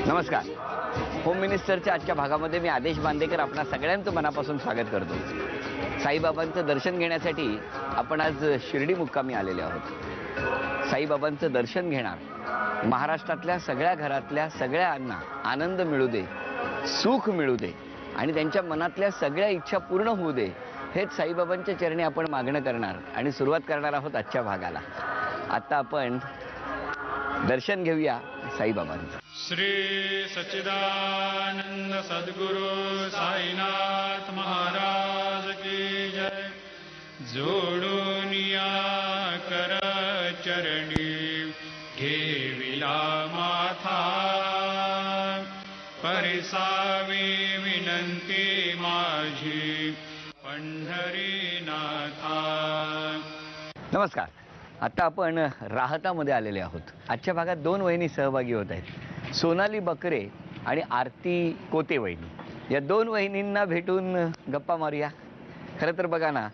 नमस्कार. होम मिनिस्टरच्या आजच्या भागामध्ये मी आदेश बांदेकर आपणा सगळ्यांचं मनापासून स्वागत करतो. साईबाबांचं दर्शन घेण्यासाठी आपण आज शिर्डी मुक्कामी आलेले आहोत. साईबाबांचं दर्शन घेणार महाराष्ट्रातल्या सगळ्या घरातल्या सगळ्यांना आनंद मिळू दे, सुख मिळू दे आणि त्यांच्या मनातल्या सगळ्या इच्छा पूर्ण होऊ दे, हेच साईबाबांच्या चरणी आपण मागणं करणार आणि सुरुवात करणार आहोत आजच्या भागाला. आता आपण दर्शन घेऊया साईबाबांचं. श्री सच्चिदानंद सद्गुरु साईनाथ महाराज की जय. जोडून या कर चरणी ठेविला माथा, परिसावी विनंती माझी पंढरीनाथा. नमस्कार. आता आपण राहतामध्ये आलेले आहोत. आजच्या भागात दोन वहिनी सहभागी होत आहेत, सोनाली बकरे आणि आरती कोते वहिनी. या दोन वहिनींना भेटून गप्पा मारूया. खरं तर बघा ना,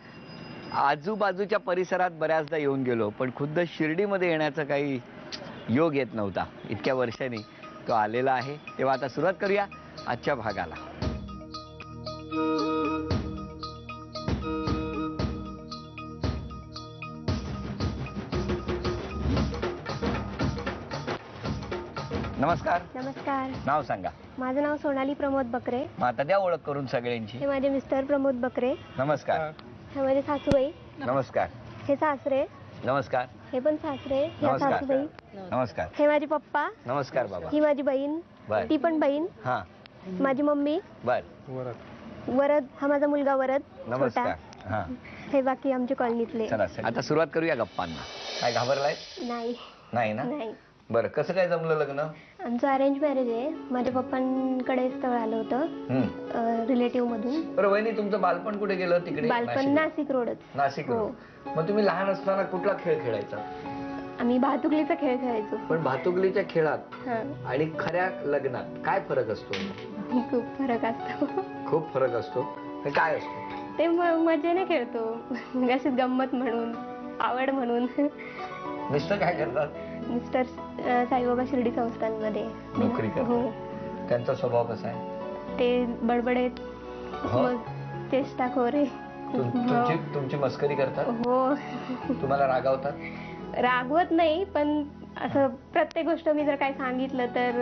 आजूबाजूच्या परिसरात बऱ्याचदा येऊन गेलो, पण खुद्द शिर्डीमध्ये येण्याचा काही योग येत नव्हता. इतक्या वर्षांनी तो आलेला आहे. तेव्हा आता सुरुवात करूया आजच्या भागाला. नमस्कार. नमस्कार. नाव सांगा. माझं नाव सोनाली प्रमोद बकरे. मग आता द्या ओळख करून सगळ्यांची. हे माझे मिस्टर प्रमोद बकरे. नमस्कार. हे माझे सासूबाई. नमस्कार. हे सासरे. नमस्कार. हे पण सासरे. ह्या सासूबाई. नमस्कार. हे माझे पप्पा. नमस्कार बाबा. ही माझी बहीण. बर. ती पण बहीण. हा. माझी मम्मी. बर. वरद. हा माझा मुलगा वरद. नमस्कार. हा. हे बाकी आमच्या कॉलनीतले. चला आता सुरुवात करूया गप्पांना. काय घाबरलाय? नाही. नाही ना? नाही. बरं, कसं काय जमलं लग्न? आमचं अरेंज मॅरेज आहे. माझ्या पप्पांकडे स्थळ आलं होतं रिलेटिव्ह मधून. बरं वहिनी, तुमचं बालपण कुठे गेलं? तिकडे बालपण नाशिक रोडच. नाशिक रोड. मग तुम्ही लहान असताना कुठला खेळ खेळायचा? आम्ही भातुकलीचा खेळ खेळायचो. पण भातुकलीच्या खेळात आणि खऱ्या लग्नात काय फरक असतो? खूप फरक असतो. खूप फरक असतो. काय असतो ते? मजेने खेळतो, अशीच गंमत म्हणून, आवड म्हणून. मिस्टर काय करतात? मिस्टर साईबाबा शिर्डी संस्थांमध्ये नोकरी करतात. हो. त्यांचा स्वभाव कसा आहे? ते बडबडेत, चेष्टाखोर आहे. तुमची मस्करी करतात? हो. तुम्हाला रागावतात? रागवत नाही, पण असं प्रत्येक गोष्ट मी जर काय सांगितलं तर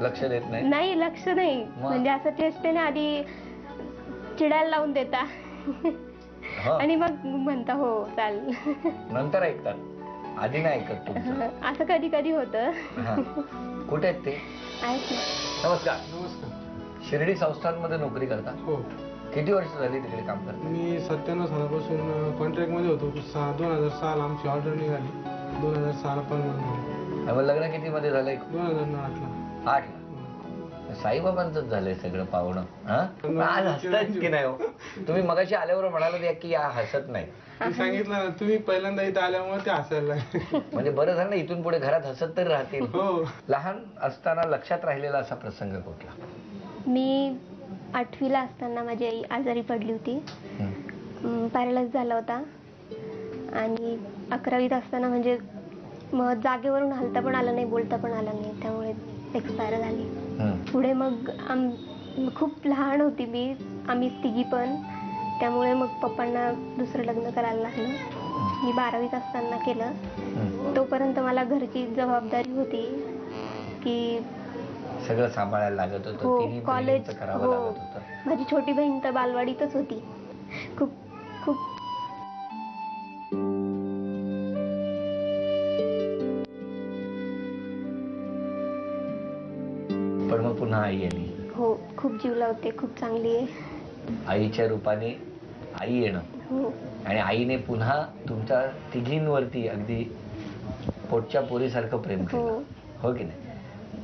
लक्ष देत नाही. नाही, लक्ष नाही, म्हणजे असं चेष्टेने आधी चिडायला लावून देता आणि मग म्हणता हो चाल, नंतर ऐकतात. आधी नाही ऐकत तुमचं? असं कधी कधी होतं. कुठे आहेत ते? आहेत ना. नमस्कार. नमस्कार. शिर्डी संस्थांमध्ये नोकरी करता? हो. किती वर्ष झाली तिकडे काम करता? मी 97 सालापासून कॉन्ट्रॅक्टमध्ये होतो. 2006 आमची ऑर्डर निघाली. 2006 परमनंट. मग लग्न किती मध्ये झालंय? 2008 ला. 8 ला. साईबाबांचंच झालंय सगळं पाहुणं. आज हसतात की नाही हो? तुम्ही मगाशी आल्यावर म्हणाला की या हसत नाही. मी सांगितलं ना, तुम्ही पहिल्यांदा इथं आल्यामुळे ते हसायला. म्हणजे बरं झालं ना, इथून पुढे घरात हसत तरी राहतील. हो. लहान असताना लक्षात राहिलेला असा प्रसंग कुठला? मी 8वीला असताना माझी आई आजारी पडली होती. पॅरालाइज झाला होता आणि 11वीत असताना म्हणजे मग जागेवरून हलता पण आलं नाही, बोलता पण आलं नाही, त्यामुळे एक्सपायर झाली. पुढे मग खूप लहान होती मी, आम्ही तिघी पण, त्यामुळे मग पप्पांना दुसरं लग्न करायला लागलं. मी 12वीत असताना केलं. तोपर्यंत मला घरची जबाबदारी होती की सगळं सांभाळायला लागत होतं. हो, कॉलेज. करावं लागत होतं. माझी छोटी बहीण तर बालवाडीतच होती. खूप खूप पण मग पुन्हा आई आली. हो, खूप जीव लावते, खूप चांगली आहे. आईच्या रूपाने आई येणं. हो. आणि आईने पुन्हा तुमच्या तिघींवरती अगदी पोटच्या पोरीसारखं प्रेम केलं. हो की नाही?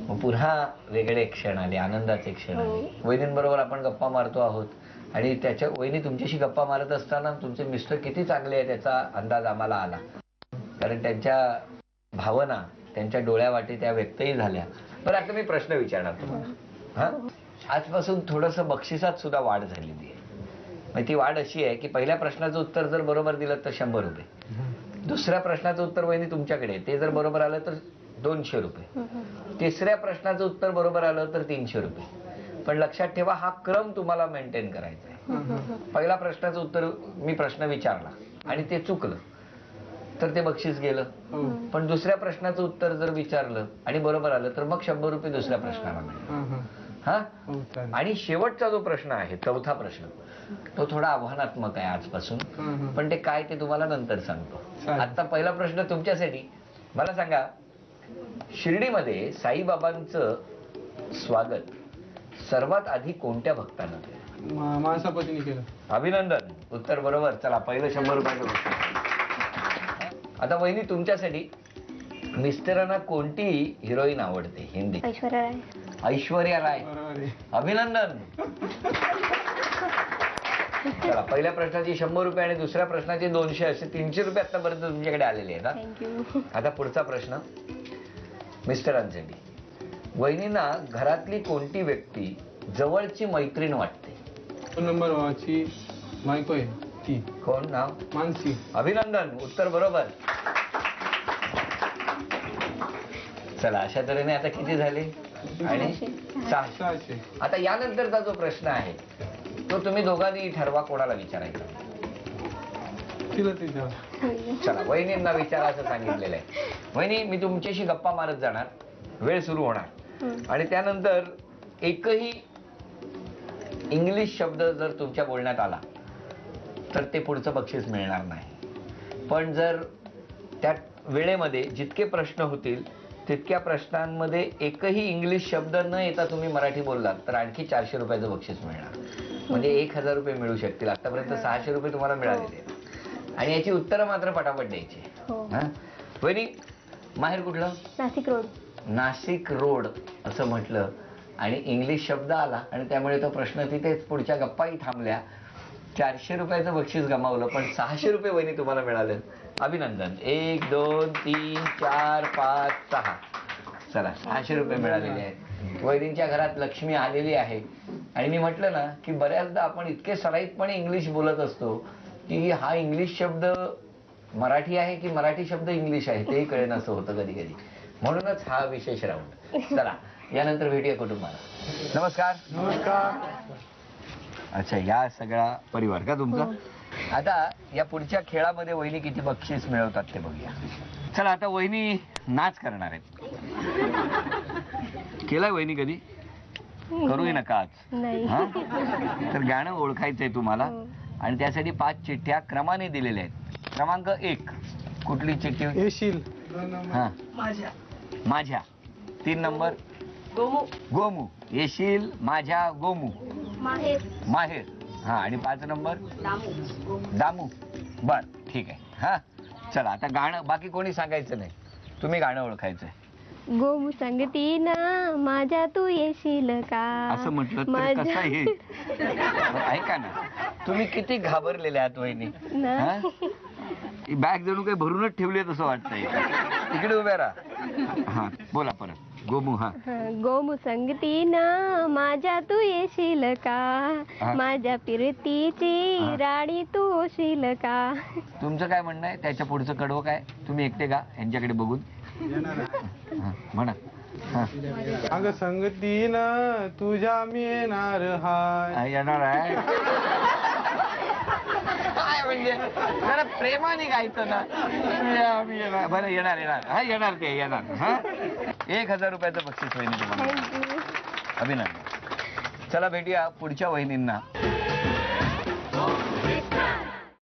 मग पुन्हा वेगळे क्षण आले, आनंदाचे क्षण आले. वहिनींबरोबर आपण गप्पा मारतो आहोत आणि त्याच्या वहिनी तुमच्याशी गप्पा मारत असताना तुमचे मिस्टर किती चांगले आहे त्याचा अंदाज आम्हाला आला. कारण त्यांच्या भावना त्यांच्या डोळ्यावाटे त्या व्यक्तही झाल्या. बरं, आता मी प्रश्न विचारणार तुम्हाला. आजपासून थोडंसं बक्षिसात सुद्धा वाढ झालेली आहे. मग ती वाढ अशी आहे की पहिल्या प्रश्नाचं उत्तर जर बरोबर दिलं तर 100 रुपये, दुसऱ्या प्रश्नाचं उत्तर वहिनी तुमच्याकडे आहे. ते जर बरोबर आलं तर 200 रुपये. तिसऱ्या प्रश्नाचं उत्तर बरोबर आलं तर 300 रुपये. पण लक्षात ठेवा, हा क्रम तुम्हाला मेंटेन करायचा आहे. पहिल्या प्रश्नाचं उत्तर मी प्रश्न विचारला आणि ते चुकलं तर ते बक्षीस गेलं. पण दुसऱ्या प्रश्नाचं उत्तर जर विचारलं आणि बरोबर आलं तर मग 100 रुपये दुसऱ्या प्रश्नाला मिळेल. हा. आणि शेवटचा जो प्रश्न आहे, चौथा प्रश्न, तो थोडा आव्हानात्मक आहे आजपासून. पण ते काय ते तुम्हाला नंतर सांगतो. आता पहिला प्रश्न तुमच्यासाठी. मला सांगा, शिर्डीमध्ये साईबाबांचं स्वागत सर्वात आधी कोणत्या भक्तानं केलं? माणसापतीने केलं. अभिनंदन, उत्तर बरोबर. चला, पहिलं 100 रुपयाचं बक्षीस. आता वहिनी तुमच्यासाठी, मिस्टरांना कोणती हिरोईन आवडते हिंदी? ऐश्वर्या राय. ऐश्वर्या राय. बरोबर आहे. अभिनंदन. चला, पहिल्या प्रश्नाची 100 रुपये आणि दुसऱ्या प्रश्नाचे 200, असे 300 रुपये आतापर्यंत तुमच्याकडे आलेले आहेत. थँक्यू. आता पुढचा प्रश्न मिस्टरांसाठी. वहिनींना घरातली कोणती व्यक्ती जवळची मैत्रीण वाटते? 2 नंबर भावाची बायको आहे ती. कोण नाव? मानसी. अभिनंदन, उत्तर बरोबर. चला, अशा तऱ्हेने आता किती झाले? आणि 600. 600. आता यानंतरचा जो प्रश्न आहे तो तुम्ही दोघांनी ठरवा कोणाला विचारायचा. तिला ते द्या. चला, वहिनींना विचारा असं सांगितलेलं आहे. वहिनी, मी तुमच्याशी गप्पा मारत जाणार, वेळ सुरू होणार आणि त्यानंतर एकही इंग्लिश शब्द जर तुमच्या बोलण्यात आला तर ते पुढचं बक्षीस मिळणार नाही. पण जर त्या वेळेमध्ये जितके प्रश्न होतील तितक्या प्रश्नांमध्ये एकही इंग्लिश शब्द न येता तुम्ही मराठी बोललात तर आणखी 400 रुपयाचं बक्षीस मिळणार. म्हणजे 1000 रुपये मिळू शकतील. आतापर्यंत 600 रुपये तुम्हाला मिळालेले आहेत आणि याची उत्तरं मात्र पटापट द्यायची. वहिनी, माहेर कुठलं? नाशिक रोड. नाशिक रोड असं म्हटलं आणि इंग्लिश शब्द आला आणि त्यामुळे तो प्रश्न तिथेच, पुढच्या गप्पाही थांबल्या. 400 रुपयाचं बक्षीस गमावलं, पण 600 रुपये वहिनी तुम्हाला मिळाले. अभिनंदन. 1 2 3 4 5 6. चला, 600 रुपये मिळालेले आहेत. वहिनींच्या घरात लक्ष्मी आलेली आहे. आणि मी म्हटलं ना की बऱ्याचदा आपण इतके सराईतपणे इंग्लिश बोलत असतो की हा इंग्लिश शब्द मराठी आहे की मराठी शब्द इंग्लिश आहे तेही कळेन असं होतं कधी कधी. म्हणूनच हा विशेष राऊंड. चला, यानंतर भेटूया कुटुंबाला. नमस्कार. नमस्कार. अच्छा, या सगळा परिवार का तुमचा? आता या पुढच्या खेळामध्ये वहिनी किती बक्षीस मिळवतात ते बघूया. चला, आता वहिनी नाच करणार आहेत. केलाय वहिनी कधी? करूही नका आज. नाही. हा? तर गाणं ओळखायचंय तुम्हाला आणि त्यासाठी 5 चिठ्ठ्या क्रमाने दिलेल्या आहेत. क्रमांक 1, कुठली चिठ्ठी? येशील. हा, माझ्या. 3 नंबर गोमू. येशील, माझ्या, गोमू. माहेर. हा, आणि 5 नंबर दामू. बर, ठीक आहे. हा, चला, आता गाणं बाकी कोणी सांगायचं नाही, तुम्ही गाणं ओळखायचंय. गोमू सांगती ना माझ्या तू येशील का? असं म्हटलं तर कसं आहे? ऐका ना, तुम्ही किती घाबरलेले आहात वहिनी. ना. ही बॅग जणू काही भरूनच ठेवली तसं वाटतंय. तिकडे उभ्या राहा. हा, बोला परत. गोमू. हा, गोमू सांगती ना माझ्या तू येशील का? माझ्या फिरतीची राणी तू होशील का? तुमचं काय म्हणणं आहे? त्याच्या पुढचं कडवं काय? तुम्ही एकटे का यांच्याकडे बघून? हा, म्हणा. हा, अगं संगतीन तुझ्या मी येणार हाय. येणार आहे. काय म्हणजे जरा प्रेमाने गायचं ना. बरं, येणार येणार. हा, येणार ते येणार. हा, 1000 रुपयाचं बक्षीस वहिनी तुम्हाला. थँक्यू. अभिनंदन. चला, भेटूया पुढच्या वहिनींना.